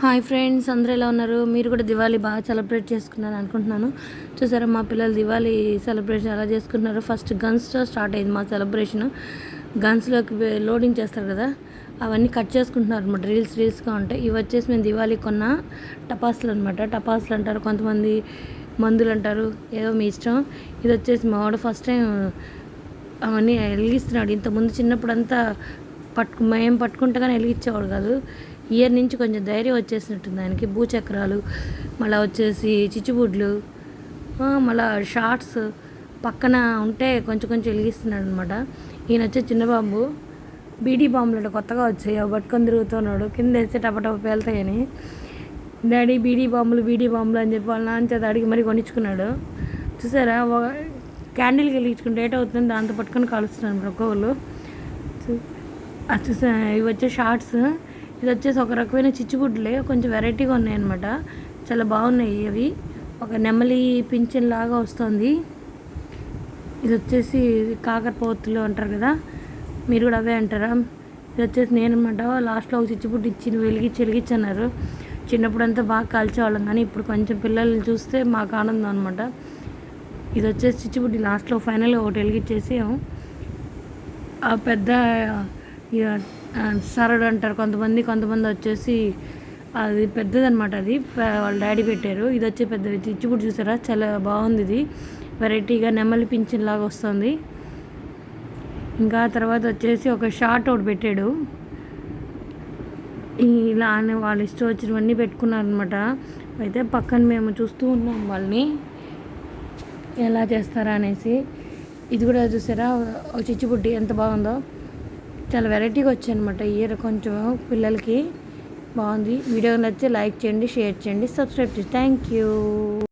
Hi friends, అందరూ ఎలా ఉన్నారు? మీరు కూడా దివాళీ బాగా సెలబ్రేట్ చేసుకున్నారు అనుకుంటున్నాను. చూసారా మా పిల్లలు దివాళీ సెలబ్రేషన్ ఎలా చేసుకుంటున్నారు? ఫస్ట్ గన్స్తో స్టార్ట్ అయింది మా సెలబ్రేషన్. గన్స్లోకి లోడింగ్ చేస్తారు కదా, అవన్నీ కట్ చేసుకుంటున్నారు అనమాట. రీల్స్గా ఉంటాయి. ఇవి వచ్చేసి మేము దివాళీ కొన్న టపాసులు అనమాట. టపాసులు అంటారు, కొంతమంది మందులు అంటారు, ఏదో మీ ఇష్టం. ఇది వచ్చేసి మా వాడు ఫస్ట్ టైం అవన్నీ వెలిగిస్తున్నాడు. ఇంతకుముందు చిన్నప్పుడు అంతా మేము పట్టుకుంటే కానీ వెలిగించేవాడు కాదు. ఇయర్ నుంచి కొంచెం ధైర్యం వచ్చేసినట్టుంది దానికి. భూచక్రాలు, మళ్ళీ వచ్చేసి చిచ్చుబుడ్లు, మళ్ళీ షార్ట్స్ పక్కన ఉంటే కొంచెం కొంచెం వెలిగిస్తున్నాడు అనమాట. ఈయన వచ్చే చిన్నబాబు బీడీ బాంబులు అంటే కొత్తగా వచ్చాయి, అవి పట్టుకొని తిరుగుతున్నాడు. కింద వేస్తే టపటప పేలుతాయని డాడీ బీడీ బాంబులు అని చెప్పి వాళ్ళ నాన్న చేత అడిగి మరీ కొనిచ్చుకున్నాడు. చూసారా, క్యాండిల్కి వెలిగించుకుంటే ఏట అవుతుంది, దాంతో పట్టుకొని కాలుస్తున్నాను ఒక్కొక్కరు. అది చూసా. ఇవి వచ్చే షార్ట్స్. ఇది వచ్చేసి ఒక రకమైన చిచ్చుబుడ్లే, కొంచెం వెరైటీగా ఉన్నాయన్నమాట. చాలా బాగున్నాయి అవి. ఒక నెమలి పింఛన్ లాగా వస్తుంది. ఇది వచ్చేసి కాకరపోతులు అంటారు కదా, మీరు కూడా అవే అంటారా? ఇది వచ్చేసి నేను అనమాట. లాస్ట్లో ఒక చిచ్చుబుడ్డు ఇచ్చి వెలిగించన్నారు. చిన్నప్పుడు అంతా బాగా కాల్చేవాళ్ళం, కానీ ఇప్పుడు కొంచెం పిల్లల్ని చూస్తే మాకు ఆనందం అనమాట. ఇది వచ్చేసి చిచ్చుబుడ్డి లాస్ట్లో ఫైనల్గా ఒకటి వెలిగించేసి ఆ పెద్ద సరడు అంటారు కొంతమంది వచ్చేసి అది పెద్దదనమాట. అది వాళ్ళ డాడీ పెట్టారు. ఇది వచ్చే పెద్ద చిచ్చుబుడ్డి చూసారా, చాలా బాగుంది. ఇది వెరైటీగా నెమలి పింఛన్ లాగా వస్తుంది. ఇంకా తర్వాత వచ్చేసి ఒక షార్ట్ ఒకటి పెట్టాడు. ఇలా అని వాళ్ళు ఇష్టం వచ్చినవన్నీ పెట్టుకున్నారనమాట. అయితే పక్కన మేము చూస్తూ ఉన్నాం వాళ్ళని ఎలా చేస్తారా అనేసి. ఇది కూడా చూసారా, ఒక చిచ్చుబుడ్డి ఎంత బాగుందో. చాలా వెరైటీగా వచ్చాయన్నమాట. ఇయర్ కొంచెం పిల్లలకి బాగుంది. వీడియో నచ్చితే లైక్ చేయండి, షేర్ చేయండి, సబ్స్క్రైబ్ చేయండి. Thank you.